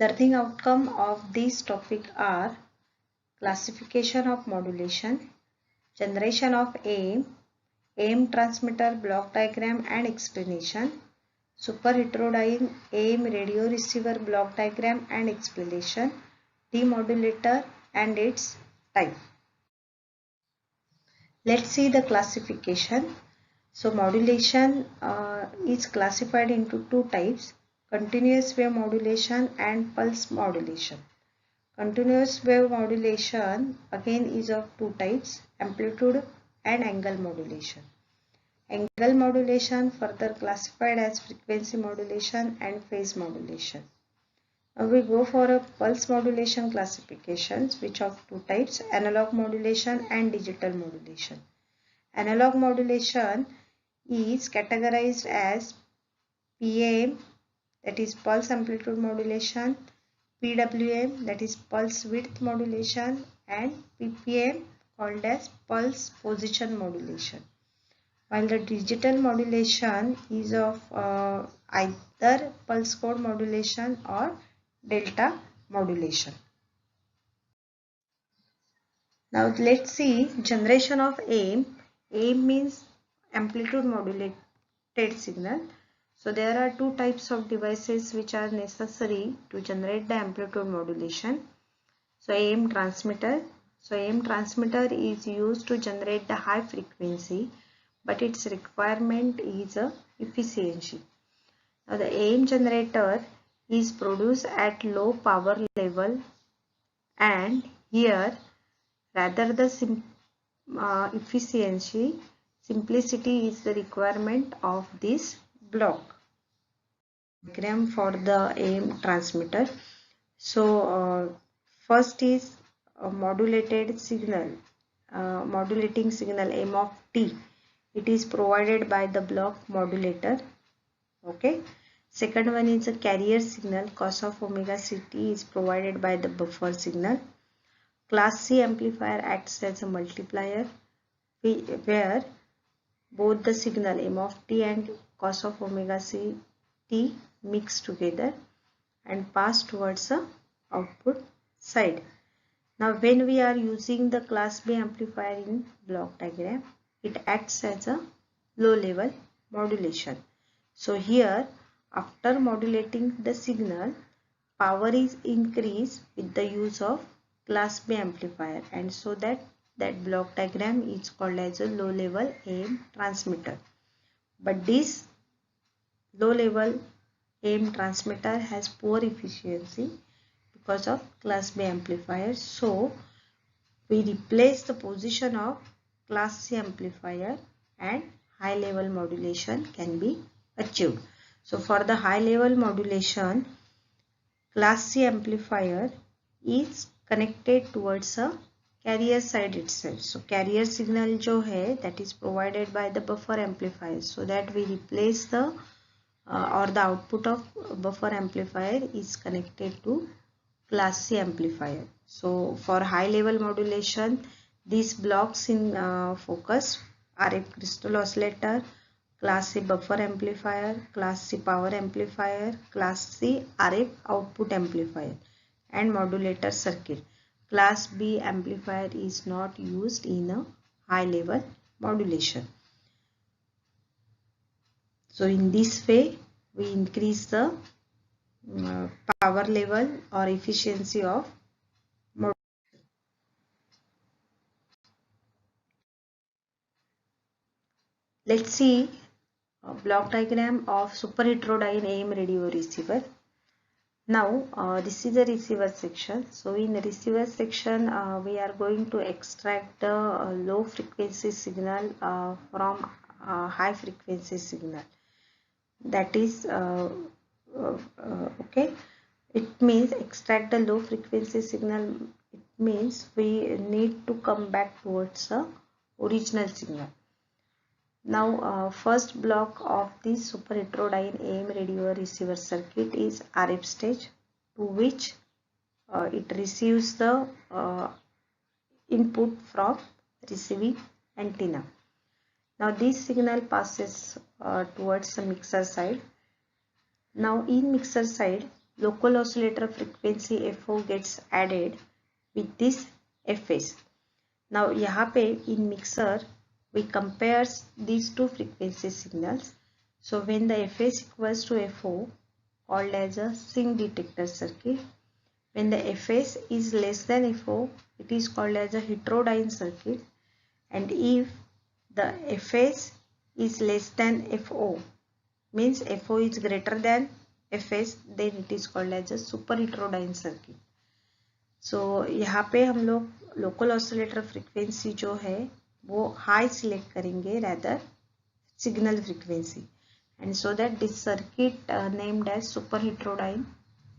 Learning outcome of this topic are classification of modulation, generation of AM transmitter block diagram and explanation, super heterodyne AM radio receiver block diagram and explanation, demodulator and its type. Let's see the classification. So modulation is classified into two types: continuous wave modulation and pulse modulation. Continuous wave modulation again is of two types: amplitude and angle modulation. Angle modulation further classified as frequency modulation and phase modulation. Now we go for a pulse modulation classifications, which of two types: analog modulation and digital modulation. Analog modulation is categorized as PAM, that is pulse amplitude modulation, PWM, that is pulse width modulation, and PPM, called as pulse position modulation. While the digital modulation is of either pulse code modulation or delta modulation. Now let's see generation of AM. AM means amplitude modulated signal. So there are two types of devices which are necessary to generate the amplitude modulation. So AM transmitter. So AM transmitter is used to generate the high frequency, but its requirement is efficiency. Now the AM generator is produced at low power level, and here rather the efficiency, simplicity is the requirement of this block. Diagram for the AM transmitter. So first is a modulated signal, modulating signal M of T. It is provided by the block modulator. Okay. Second one is a carrier signal, cos of omega ct is provided by the buffer signal. Class C amplifier acts as a multiplier where both the signal M of T and cos of omega ct mix together and pass towards the output side. Now when we are using the class B amplifier in block diagram, it acts as a low level modulation. So here after modulating the signal, power is increased with the use of class B amplifier, and so that block diagram is called as a low level AM transmitter. But this low level AM transmitter has poor efficiency because of class B amplifier. So we replace the position of class C amplifier and high level modulation can be achieved. So for the high level modulation, class C amplifier is connected towards a carrier side itself. So carrier signal जो है, that is provided by the buffer amplifier, so that we replace the or the output of buffer amplifier is connected to class C amplifier. So for high level modulation, these blocks in focus: RF crystal oscillator, class C buffer amplifier, class C power amplifier, class C RF output amplifier, and modulator circuit. Class B amplifier is not used in a high level modulation. So in this way we increase the power level or efficiency of modulation. Let's see a block diagram of super heterodyne AM radio receiver. Now this is the receiver section. So in the receiver section we are going to extract the low frequency signal from high frequency signal. That is okay. It means extract the low frequency signal. It means we need to come back towards the original signal. Now first block of this super heterodyne AM radio receiver circuit is RF stage, to which it receives the input from receiving antenna. Now this signal passes towards the mixer side. Now in mixer side local oscillator frequency FO gets added with this FS. Now यहाँ पे in mixer we compare these two frequency signals. So when the FS equals to FO, called as a sync detector circuit. When the FS is less than FO, it is called as a heterodyne circuit. And if the FS is less than FO, means FO is greater than FS, then it is called as a super heterodyne circuit. So यहाँ पे हम लोग local oscillator frequency जो है वो high select करेंगे rather signal frequency, and so that this circuit named as super heterodyne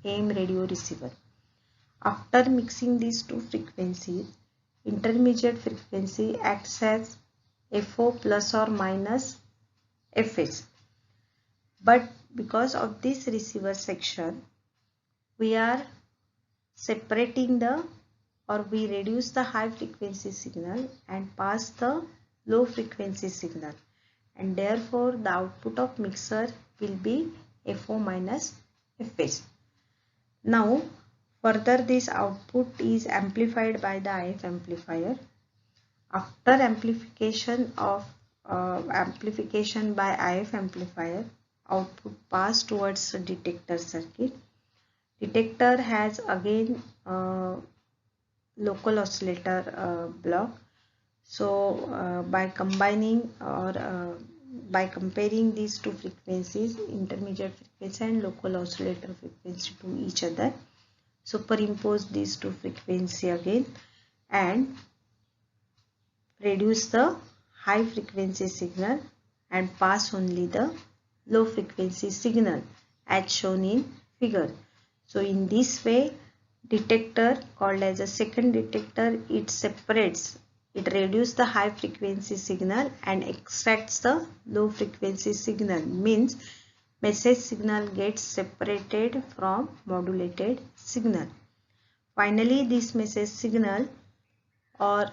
AM radio receiver. After mixing these two frequencies, intermediate frequency acts as FO plus or minus FS. But because of this receiver section, we are separating we reduce the high frequency signal and pass the low frequency signal, and therefore the output of mixer will be FO minus FS. Now further this output is amplified by the IF amplifier. After amplification by IF amplifier, output pass towards the detector circuit. Detector has again local oscillator block. So by combining or by comparing these two frequencies, intermediate frequency and local oscillator frequency, to each other, superimpose these two frequency again and reduce the high frequency signal and pass only the low frequency signal as shown in figure. So in this way, detector called as a second detector, it separates, it reduces the high frequency signal and extracts the low frequency signal, means message signal gets separated from modulated signal. Finally, this message signal or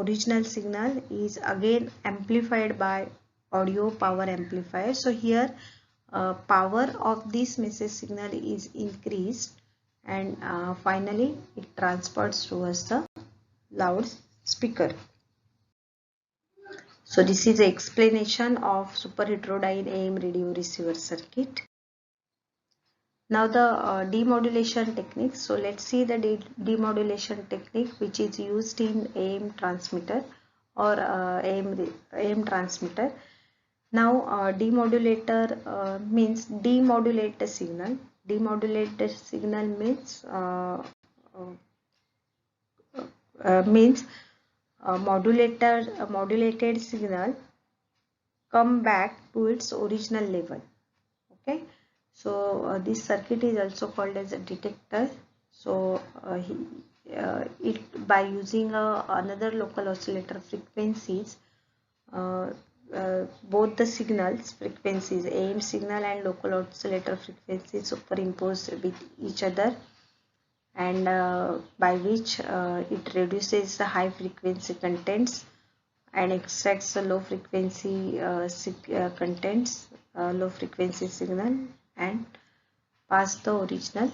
original signal is again amplified by audio power amplifier. So here power of this message signal is increased, and finally it transfers towards the loudspeaker. So this is the explanation of super heterodyne AM radio receiver circuit. Now the demodulation technique. So let's see the demodulation technique which is used in AM transmitter or AM transmitter. Now demodulator means demodulate the signal. Demodulate the signal means modulated signal come back to its original level. Okay, so this circuit is also called as a detector. So it by using another local oscillator frequencies, both the signals frequencies, AM signal and local oscillator frequencies, superimposed with each other, and by which it reduces the high frequency contents and extracts the low frequency contents, low frequency signal, and pass the original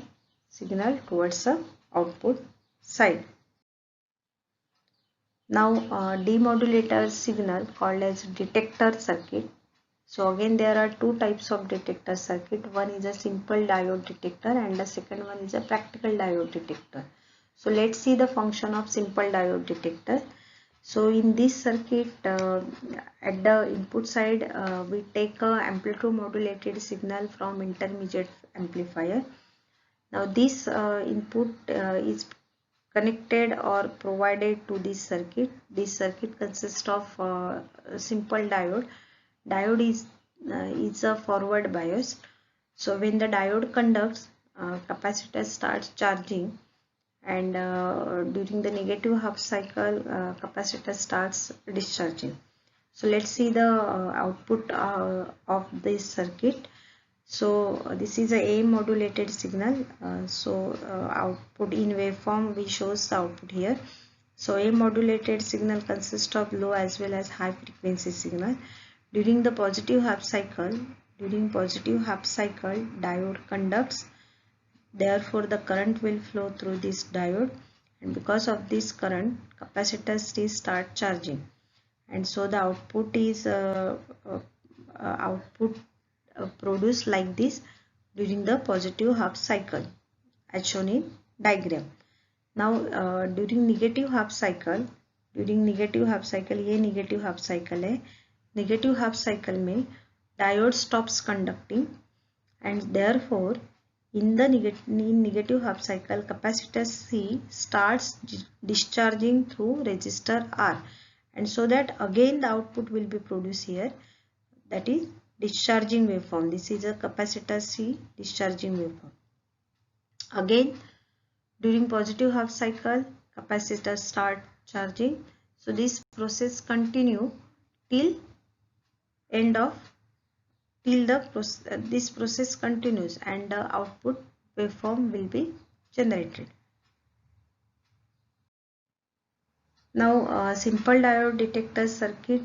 signal towards the output side. Now demodulator signal called as detector circuit. So again there are two types of detector circuit. One is a simple diode detector and the second one is a practical diode detector. So let's see the function of simple diode detector. So in this circuit, at the input side, we take a amplitude modulated signal from intermediate amplifier. Now this input is connected or provided to this circuit. This circuit consists of a simple diode. Diode is a forward bias. So when the diode conducts, capacitor starts charging, and during the negative half cycle, capacitor starts discharging. So let's see the output of this circuit. So this is a AM modulated signal. Output in waveform we shows the output here. So AM modulated signal consists of low as well as high frequency signal. During the positive half cycle, diode conducts Therefore, the current will flow through this diode, and because of this current, capacitors will start charging, and so the output is produced like this during the positive half cycle as shown in diagram. Now during negative half cycle, ये negative half cycle है. Negative half cycle में diode stops conducting, and therefore in negative half cycle, capacitor C starts discharging through resistor R, and so that again the output will be produced here, that is discharging waveform. This is a capacitor C discharging waveform. Again during positive half cycle, capacitor start charging, so this process continue till this process continues, and the output waveform will be generated. Now simple diode detector circuit,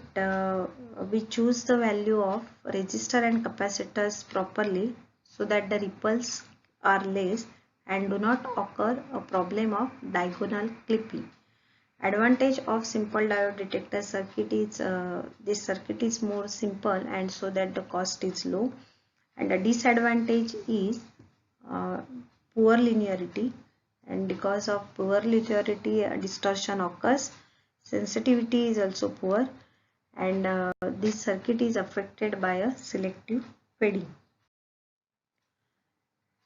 we choose the value of resistor and capacitors properly so that the ripples are less and do not occur a problem of diagonal clipping. Advantage of simple diode detector circuit is this circuit is more simple, and so that the cost is low, and the disadvantage is poor linearity, and because of poor linearity distortion occurs. Sensitivity is also poor, and this circuit is affected by a selective fading.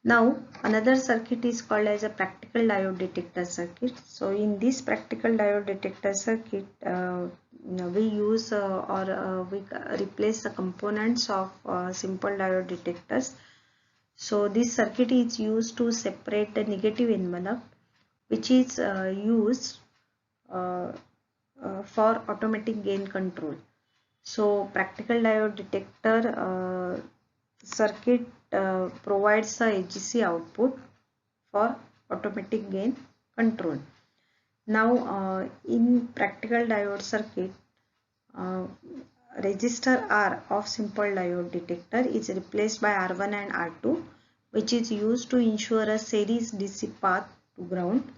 Now another circuit is called as a practical diode detector circuit. So in this practical diode detector circuit, we use we replace the components of simple diode detectors. So this circuit is used to separate the negative envelope, which is used for automatic gain control. So practical diode detector circuit provides a AGC output for automatic gain control. Now in practical diode circuit, resistor R of simple diode detector is replaced by R1 and R2, which is used to ensure a series DC path to ground.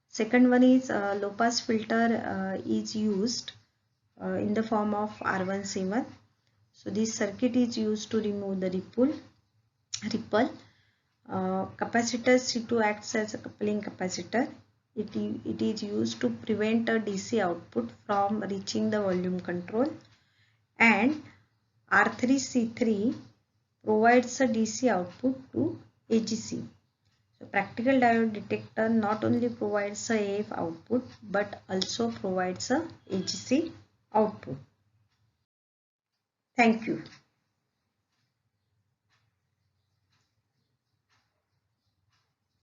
Second one is low pass filter is used in the form of R1C1. So this circuit is used to remove the ripple. Capacitor C2 acts as a coupling capacitor. It is used to prevent a DC output from reaching the volume control, and R3C3 provides a DC output to AGC. So practical diode detector not only provides a AF output but also provides a AGC output. Thank you.